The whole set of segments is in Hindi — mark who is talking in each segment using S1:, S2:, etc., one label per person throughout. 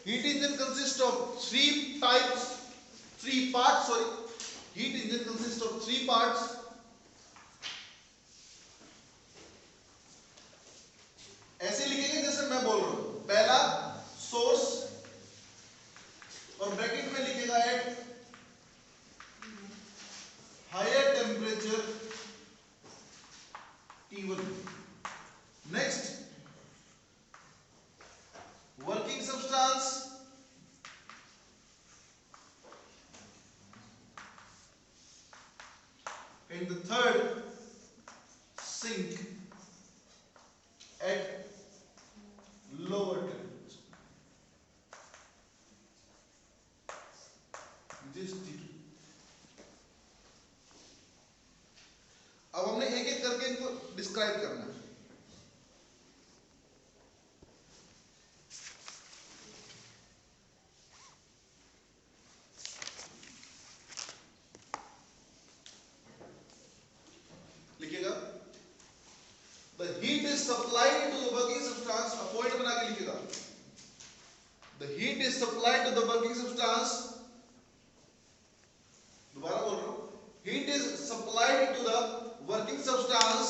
S1: Heat engine consists of three parts. Sorry, heat engine consists of three parts. ऐसे लिखेंगे जैसे मैं बोल रहा हूं. पहला सोर्स और ब्रैकेट में लिखेगा at higher temperature T1. Next, working substance and the third sink at lower temperature, which is T2. अब हमने एक एक करके इनको डिस्क्राइब करना है. लिखिएगा the heat is supplied to the working substance. a point बना के लिखिएगा the heat is supplied to the working substance. दोबारा बोल रहा हूं, heat is supplied to the working substance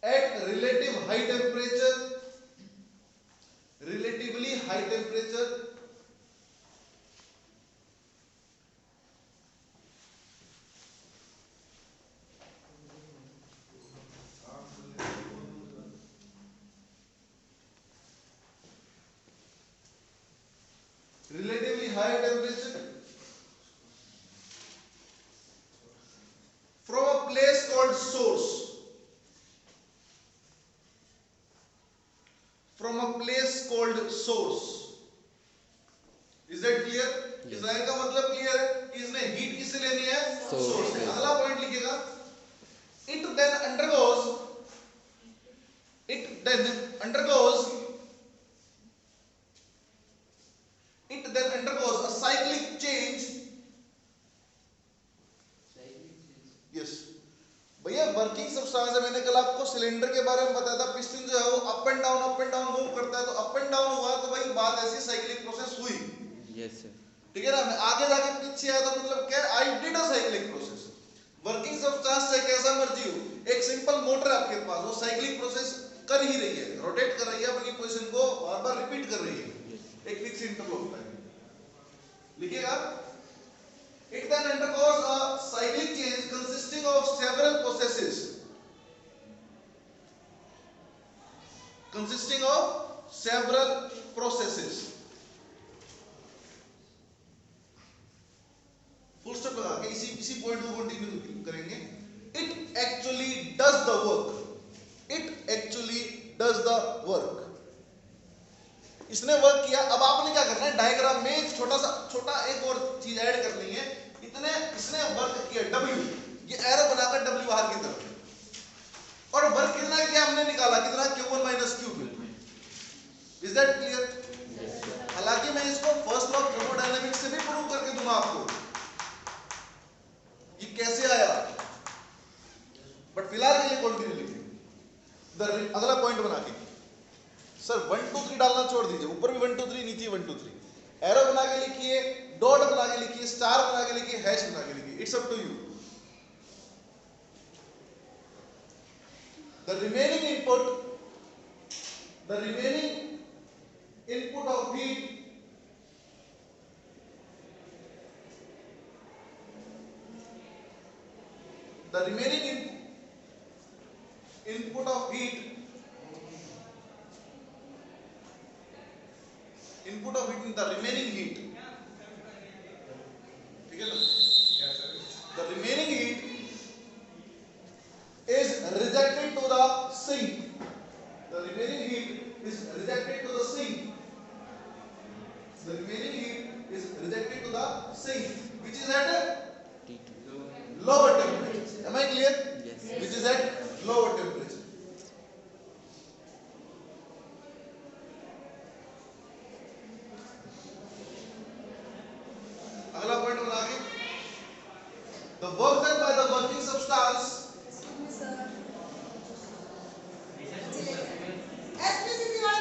S1: at relative high temperature, relatively high temperature, relatively high temperature from a place called source, from a place called source. Is that clear? इस लाइन का मतलब क्लियर है कि इसने हीट किससे लेनी है? सोर्स से. अगला पॉइंट लिखिएगा it then undergoes a cyclic change. Yes. भैया वर्किंग सब्सटेंस है. मैंने कल आपको सिलेंडर के बारे में बताया था. पिस्टन जो है वो अप एंड डाउन मूव करता है. तो अप एंड डाउन हुआ तो भाई बात ऐसी साइक्लिक प्रोसेस हुई.
S2: Yes sir.
S1: ठीक है ना. मैं आगे जाके पीछे आया तो मतलब क्या, I did a cyclic process. Working substance से कैसा मर्जी हो, एक सिंपल मोटर आपके पास, वो साइक्लिक प्रोसेस कर ही रही है, रोटेट कर रही है, अपनी पोजीशन को बार बार रिपीट कर रही है एक फिक्स इंटरवल टाइम. लिखिएगा it then undergoes a cyclic change consisting of several processes, full stop लगा के इसी पॉइंट को कंटिन्यू करेंगे. it actually does the work. इसने वर्क किया. अब आपने क्या करना है, डायग्राम में एक छोटा एक और चीज ऐड करनी है. इसने वर्क किया W, ये एरो बनाकर W बाहर की तरफ, और वर्क कितना किया हमने निकाला, कितना Q1 minus Q2. Is that clear? हालांकि मैं इसको फर्स्ट लॉ ऑफ थर्मोडायनेमिक्स से भी प्रूव करके दूंगा आपको ये कैसे आया, बट फिलहाल के लिए कंटिन्यू लिखिए. अगला पॉइंट बना के सर 1 2 3 डालना छोड़ दीजिए. ऊपर भी 1 2 3, नीचे 1 2 3. एरो बना के लिखिए, डॉट बना के लिखिए, स्टार बना के लिखिए, हैश बना के लिखिए. It's up to you. The remaining input of heat in the remaining heat, ठीक है ना. The remaining heat is rejected to the sink. The remaining heat is rejected to the sink. The remaining heat is rejected to the sink, which is at
S2: T2.
S1: lower temperature. Am I clear?
S2: Yes.
S1: Which is at lower temperature. अगला पॉइंट बना के the work done by the working substance
S3: SPCC वाला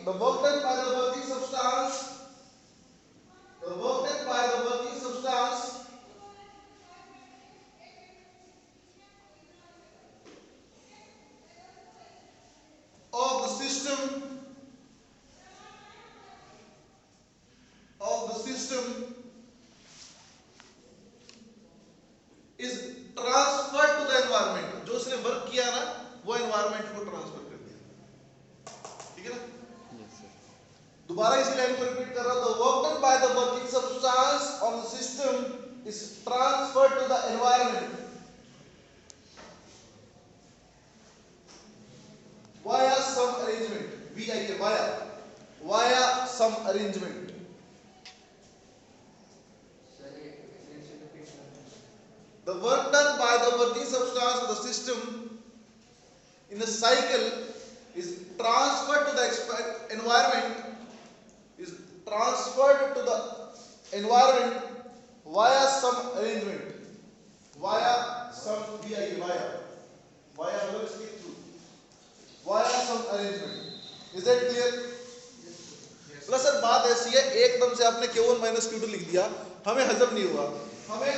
S1: the work done by the working substance, the work done by the working substance of the system is transferred to the environment. जो उसने वर्क किया ना वो एनवायरमेंट को ट्रांसफर कर दिया, ठीक है ना? दोबारा इसी लाइन को रिपीट कर रहा हूं. The work done by the working substance on the system is transferred to the environment via some arrangement. Via some arrangement. The work done by the working substance of the system in the cycle is transferred to the environment. Is transferred to the environment via some arrangement. Via some via some arrangement. Is that clear? Plus sir बात ऐसी है, एकदम से आपने Q1 माइनस Q2 लिख दिया, हमें हजम नहीं हुआ. हमें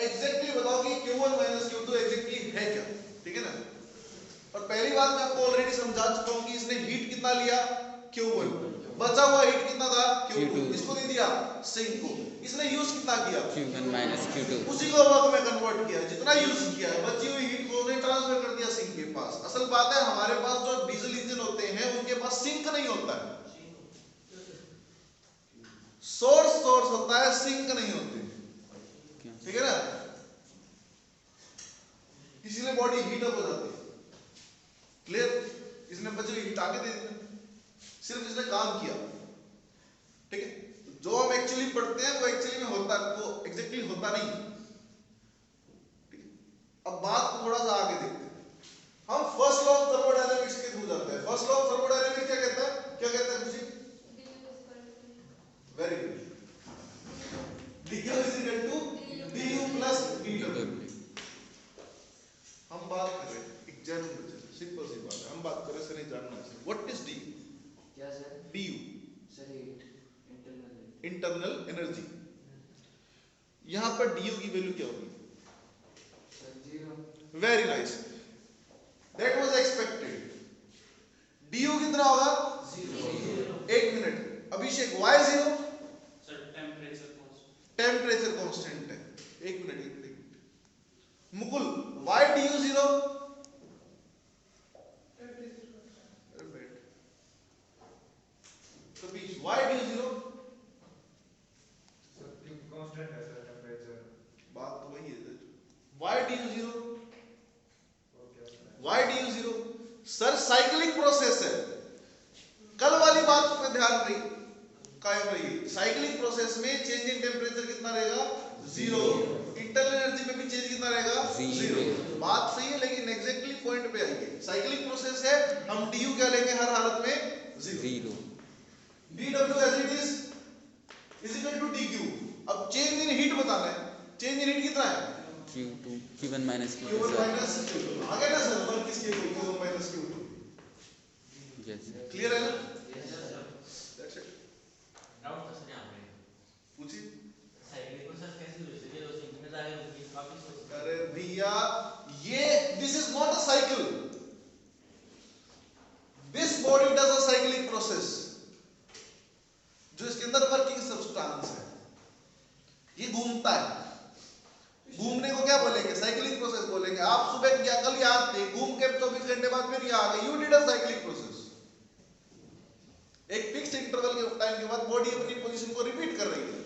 S1: एग्जैक्टली बताओ कि Q1 माइनस Q2 एग्जैक्टली है क्या, ठीक है ना? और पहली बात मैं आपको ऑलरेडी समझा चुका हूं कि इसने हीट कितना लिया, Q1, बचा हुआ हीट कितना था, Q2. इसको दे दिया सिंक को. इसने यूज कितना किया,
S2: Q1 माइनस Q2.
S1: उसी को वर्क में कन्वर्ट किया. जितना यूज किया है बची हुई हीट को उसने ट्रांसफर कर दिया सिंक के पास. असल बात है हमारे पास जो डीजल इंजन होते हैं उनके पास सिंक नहीं होता है, सोर्स होता है, सिंक नहीं होते, ठीक है ना? इसीलिए बॉडी हीट अप हो जाती है. क्लियर? इसने बची हुई हीट आगे दे दी, सिर्फ इसने काम किया, ठीक है? जो हम एक्चुअली पढ़ते हैं वो एक्चुअली में होता, वो एग्जैक्टली होता नहीं, ठीक है? अब बात को थोड़ा सा आगे देखते हैं. हम फर्स्ट लॉ ऑफ थर्मोडायनामिक्स के थ्रू जाते हैं. फर्स्ट लॉ ऑफ थर्मोडायनामिक्स क्या कहता है, खुशी? Very good. dQ is equal to du plus dw. हम बात कर रहे हैं एक जनरल बच्चे, सिंपल सी बात है, हम बात कर रहे हैं सर, नहीं जानना है व्हाट इज du.
S3: क्या sir?
S1: du
S3: sir
S1: internal energy. यहां पर du की वैल्यू क्या होगी,
S3: sir 0.
S1: Very nice, that was expected. du कितना होगा,
S3: 0.
S1: एक minute Abhishek, why 0? Temperature constant है. एक minute. Mukul, why du 0? Kabir, why du 0?
S4: Constant है सर टेंपरेचर.
S1: बात तो वही है. why du 0? why du 0? Sir cyclic process है. कल वाली बात पे ध्यान रही कायम रही. साइक्लिक प्रोसेस में चेंज इन टेम्परेचर कितना रहेगा, 0. इंटरनल एनर्जी में भी चेंज कितना रहेगा, 0. बात सही है, लेकिन एग्जैक्टली पॉइंट पे आएंगे. साइक्लिक प्रोसेस है, हम du क्या लेंगे हर हालत में, 0. dw as it is equal to dq. अब चेंज इन हीट बताना है. चेंज इन हीट कितना है,
S2: Q1 minus Q2.
S1: Q1 minus Q2. आगे ना सर, वर्क किसके को, Q1 minus Q2.
S2: Yes
S1: clear है ना?
S3: Yes sir.
S5: डाउट था सर यहाँ पे,
S1: पूछिए.
S5: साइक्लिक प्रोसेस कैसे हुई सर, ये तो सिंक में जाके रुकी वापस हो.
S1: अरे भैया, ये this is not a cycle. This body does a cyclic process. जो इसके अंदर वर्किंग सब्सटेंस है ये घूमता है. घूमने को क्या बोलेंगे, साइक्लिक प्रोसेस बोलेंगे. आप सुबह क्या कल यहाँ थे, घूम के 24 घंटे बाद फिर यहाँ आ गए, you did a cyclic process. एक फिक्स्ड इंटरवल के टाइम के बाद बॉडी अपनी पोजीशन को रिपीट कर रही है.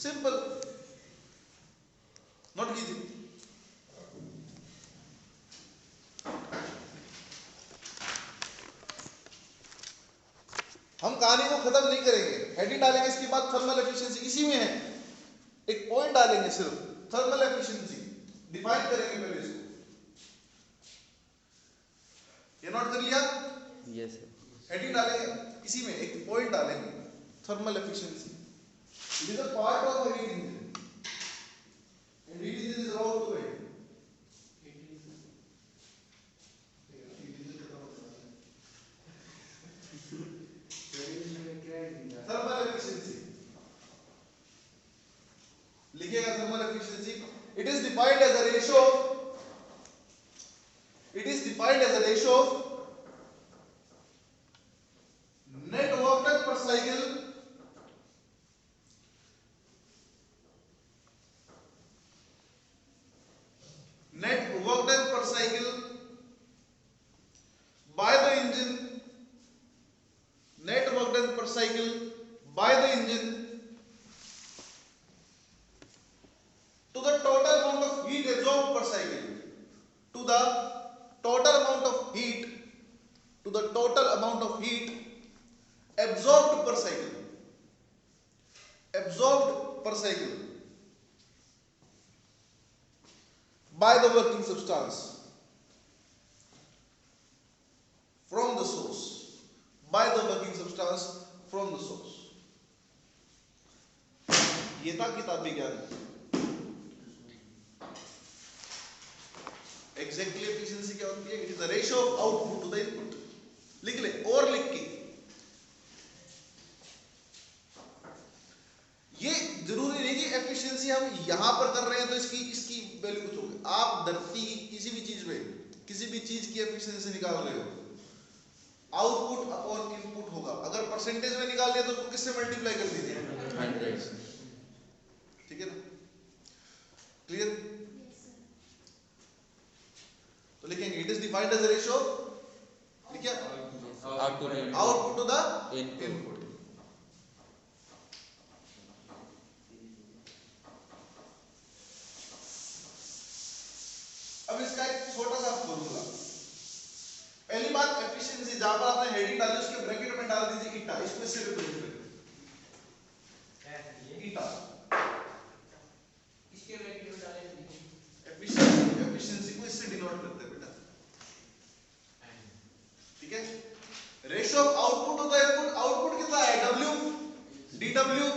S1: Simple, not easy. हम कहानी को खत्म नहीं करेंगे, हेडिंग डालेंगे, इसके बाद थर्मल एफिशिएंसी इसी में है. एक पॉइंट डालेंगे सिर्फ, थर्मल एफिशिएंसी डिफाइन करेंगे पहले इसको. ये नोट कर लिया,
S2: यस
S1: हेडिंग डालेंगे, इसी में एक पॉइंट डालेंगे, thermal efficiency. It is a part of heat engine and heat engine is about to end. Ratio of net work done per cycle by the engine, net work done per cycle by the engine to the total amount of heat absorbed per cycle, to the total amount of heat, to the total amount of heat absorbed per cycle, absorbed per cycle by the working substance from the source, by the working substance from the source. ये था किताबी ज्ञान. एग्जैक्टली एफिशिएंसी क्या होती है? It is the ratio of output to the input. लिख ले और लिख के. ये जरूरी नहीं कि एफिशिएंसी हम यहां पर कर रहे हैं तो इसकी इसकी वैल्यू कुछ होगी. आप धरती की किसी भी चीज में किसी भी चीज की एफिशिएंसी निकाल रहे हो, आउटपुट अपॉन इनपुट होगा. अगर परसेंटेज में निकाल लिया तो उसको किससे मल्टीप्लाई कर दीजिए?
S2: 100.
S1: ठीक है ना? क्लियर? तो लिखेंगे it is defined as a ratio, लिखिए, आउटपुट टू द इनपुट. अब इसका एक छोटा सा फॉर्मूला. पहली बात एफिशिएंसी, जहां पर आपने हेडिंग डाली उसके ब्रैकेट में डाल दीजिए ईटा. इसको इससे रिप्रेजेंट करें ईटा.
S3: इसके ब्रैकेट में डालें
S1: एफिशिएंसी को इससे डिनोट करते हैं बेटा. ठीक है? Ratio of output to the input. Output कितना है? W dW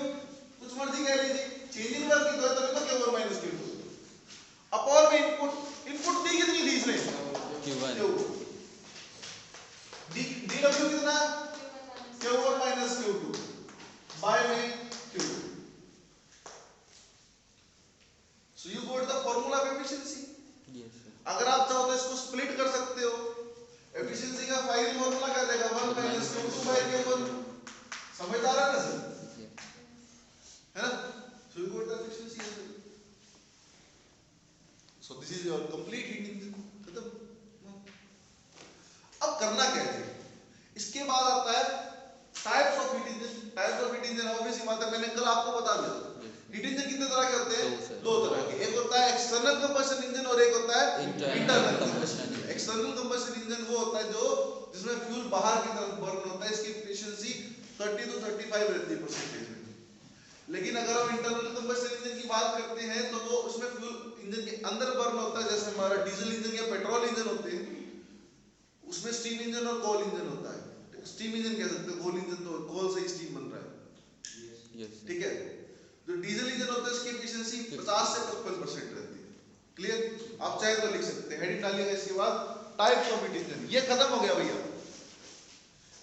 S1: कुछ मर्जी कह लीजिए. चेंजिंग वर्क की तो है तभी तो Q1 माइनस Q2 अपॉन में इनपुट. इनपुट दी कितनी थी इसने?
S2: Q1.
S1: dW कितना? Q1 माइनस Q2 बाय में Q2. So you got the formula of efficiency.
S2: Yes, sir.
S1: अगर आप चाहो तो इसको स्प्लिट कर सकते हो. एफिशिएंसी का फाइनल फॉर्मूला क्या देगा? 1 माइनस Q2 बाय Q1. समझदार है ना सर? है ना? So you got the efficiency. So this is your complete heat engine. खत्म. अब करना क्या है? इसके बाद आता है types of heat engine. Types of heat engine obviously बात है, मैंने कल आपको बता दिया. हीट इंजन कितने तरह के होते हैं? दो तरह के. एक होता है एक्सटर्नल कंबशन इंजन और एक होता है internal combustion. External combustion engine वो होता है जो जिसमें फ्यूल बाहर की तरफ बर्न होता है. इसकी एफिशिएंसी 30 to 35 रहती है परसेंटेज में. लेकिन अगर हम इंटरनल कंबशन इंजन की बात करते हैं तो वो उसमें फ्यूल इंजन के अंदर बर्न होता है. जैसे हमारा डीजल इंजन या पेट्रोल इंजन होते हैं, उसमें स्टीम इंजन और कोल इंजन होता है. स्टीम इंजन कह सकते हो, कोल इंजन तो कोल से ही स्टीम बन रहा है.
S2: Yes.
S1: ठीक है? जो डीजल इंजन होता है उसकी एफिशिएंसी 50 से 55% रहती है. क्लियर? आप चाहे तो लिख सकते हैं. हेडिंग डालिएगा इसके बाद टाइप्स ऑफ हीट इंजन. ये खत्म हो गया भैया,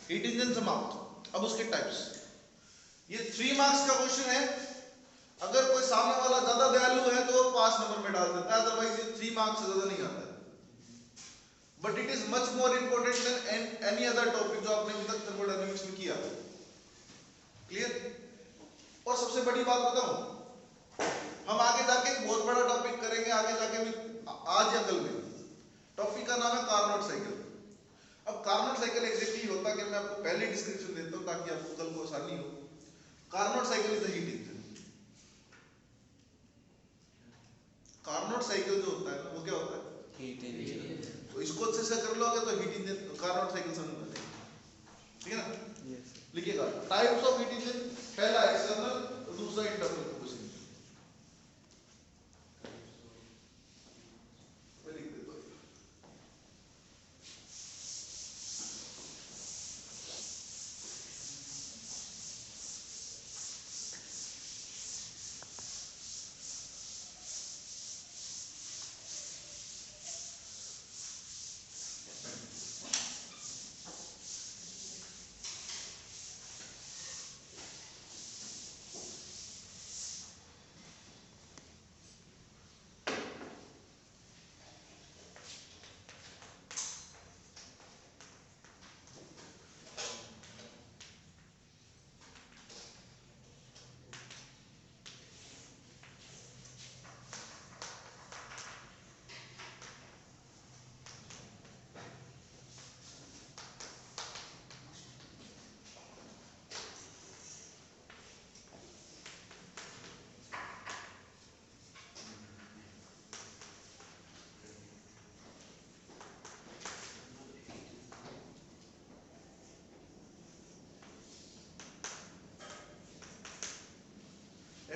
S1: हीट इंजन समाप्त. अब उसके टाइप्स. ये 3 मार्क्स का क्वेश्चन है. अगर कोई सामने वाला ज्यादा दयालु है तो 5 नंबर में डाल देता है, अदरवाइज ये 3 मार्क्स से ज्यादा नहीं आता है. But it is much more important than any other topic जो आपने अभी तक थर्मोडायनामिक्स में किया. क्लियर? और सबसे बड़ी बात बताऊं, हम आगे जाके एक बहुत बड़ा टॉपिक करेंगे आगे जाके भी, आज या कल में. टॉपिक का नाम है कार्नोट साइकिल. अब कार्नोट साइकिल एग्जैक्टली होता क्या, मैं आपको पहले डिस्क्रिप्शन देता हूं ताकि आपको कल को आसानी हो. Carnot cycle is the heat engine. Carnot cycle जो होता है वो क्या होता है?
S2: Heat engine.
S1: तो इसको अच्छे से कर लोगे तो हीट इंजन कार्नोट साइकिल समझ में आएगा. ठीक है ना?
S2: Yes.
S1: लिखिएगा टाइप्स ऑफ हीट इंजन. पहला एक्सटर्नल, दूसरा इंटरनल कंबशन. मैं लिख देता हूं.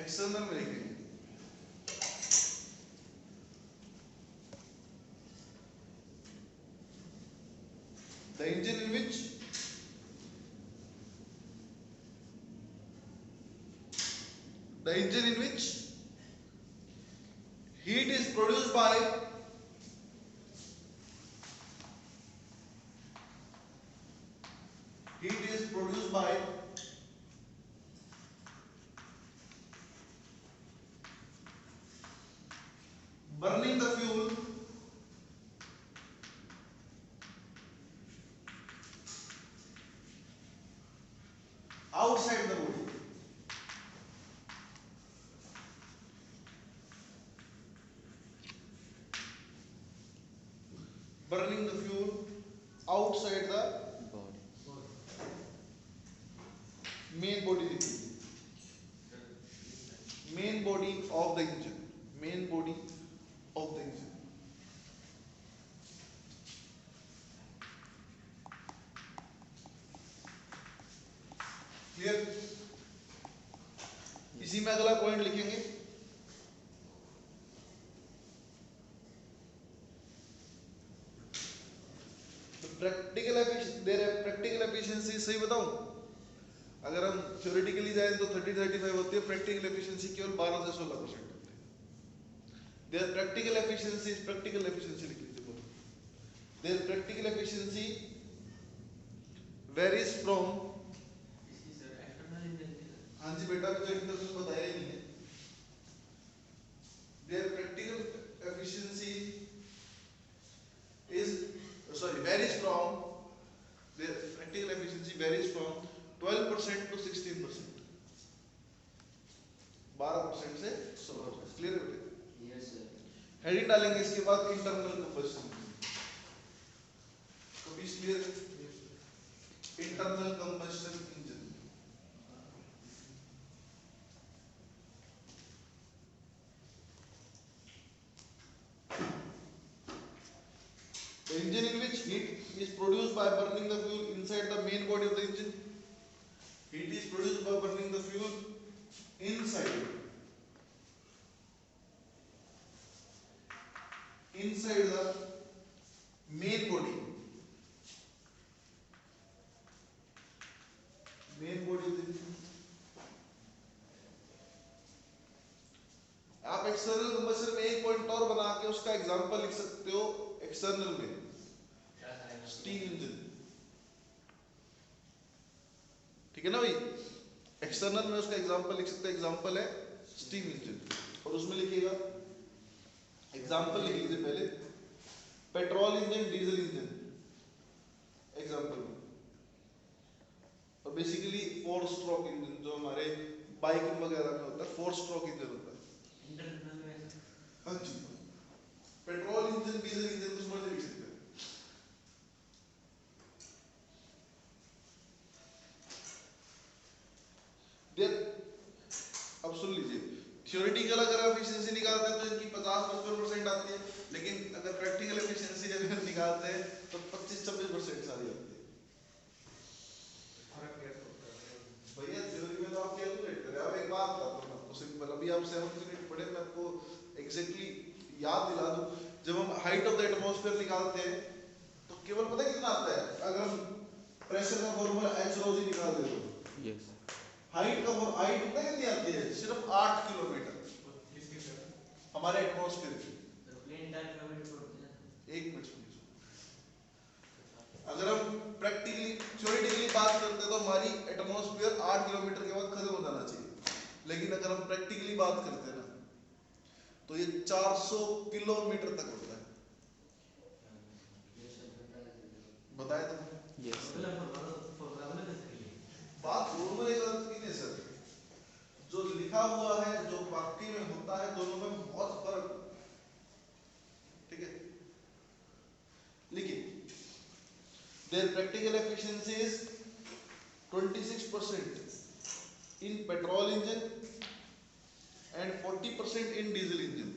S1: एक्सटर्नल में लिखेंगे the engine in which heat is produced by burning the fuel outside the body. Burning the fuel outside the
S2: body.
S1: main body. Main body of the engine. Main body of the engine. Clear? इसी में अगला पॉइंट लिखेंगे प्रैक्टिकल एफिशिएंसी सही बताऊं, अगर हम थ्योरेटिकली जाएं तो 30-35 होती है, प्रैक्टिकल एफिशिएंसी केवल 12 से 16% होती है। देयर प्रैक्टिकल एफिशिएंसी लिख लीजिए बोलो। There practical efficiency varies from,
S5: इसकी सर एक्सटर्नल इंजन की
S1: हाँ जी बेटा, अभी तो कुछ बताया ही नहीं है। There practical efficiency varies from, their practical efficiency varies from 12% to 16%, 12% से 16%। क्लियर है बेटा?
S3: Yes sir.
S1: हेडिंग डालेंगे इसके बाद इंटरनल कंबशन। कभी clear? Internal combustion engine. The engine in which heat is produced by burning the fuel inside the main body of the engine. Heat is produced by burning the fuel inside the main body. Main body of the engine. आप एक्सटर्नल कंबशन में एक पॉइंट और बना के उसका एग्जांपल लिख सकते हो। एक्सटर्नल में
S5: क्या करेगा?
S1: स्टीम इंजन, ठीक है ना भाई? एक्सटर्नल में उसका एग्जांपल लिख सकते हैं, एग्जांपल है स्टीम इंजन, और उसमें लिखिएगा एग्जांपल लिख लीजिए पहले, petrol engine, diesel engine example में, और बेसिकली 4 स्ट्रोक इंजन जो हमारे बाइकिंग वगैरह में होता है, 4 स्ट्रोक इंजन होता है।
S5: इंटरनल में
S1: हाँ जी, पेट्रोल इंजन, डीजल इंजन कुछ मर्जी लिख सकते हैं। अब सुन लीजिए, थ्योरेटिकल अगर एफिशिएंसी निकालते हैं तो इनकी 50-55% आती है, लेकिन अगर प्रैक्टिकल एफिशिएंसी अगर निकालते हैं तो 25-26% सारी आती है।
S4: फर्क कैसे होता है?
S1: भैया थ्योरी में तो आप कैलकुलेट करें। अब एक बात बताता हूँ आपको सिंपल, अभी आप 7th यूनिट पढ़े, मैं आपको एग्जैक्टली याद दिला दूं। जब हम हाइट ऑफ द एटमॉस्फेयर निकालते हैं तो केवल पता है कितना आता है? अगर हम प्रेशर का फॉर्मूला h rho g निकाल दे तो
S2: Yes.
S1: हाइट का हाइट पता कितनी आती है? सिर्फ 8 किलोमीटर
S4: किसकी सर?
S1: हमारे एटमॉस्फेयर की।
S5: प्लेन टाइप का वेट होता है।
S1: एक मिनट सुनिए, अगर हम प्रैक्टिकली थ्योरेटिकली बात करते हैं तो हमारी एटमॉस्फेयर 8 किलोमीटर के बाद खत्म हो जाना चाहिए, लेकिन अगर हम प्रैक्टिकली बात करते हैं ना तो ये 400 किलोमीटर तक होता है। बताया था
S2: Yes.
S5: फॉर्मूला कैसे लिखेंगे?
S1: बात फॉर्मूले का अर्थ नहीं है सर, जो लिखा हुआ है, जो वाक्य में होता है, दोनों में बहुत फर्क, ठीक है? लेकिन their practical efficiency is 26% in petrol engine and 40% in diesel engine.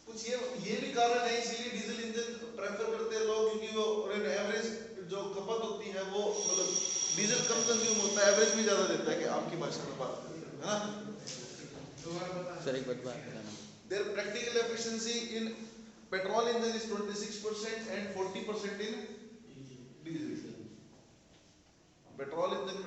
S1: कुछ ये भी कारण है इसीलिए डीजल इंजन प्रेफर करते हैं लोग, क्योंकि वो एवरेज जो खपत होती है वो मतलब डीजल कम कंज्यूम होता है, एवरेज भी ज्यादा देता है कि आपकी भाषा में बात करते हैं, है ना।
S2: सर एक बात बताना,
S1: Their practical efficiency in petrol engine is 26% and 40% in diesel. Petrol engine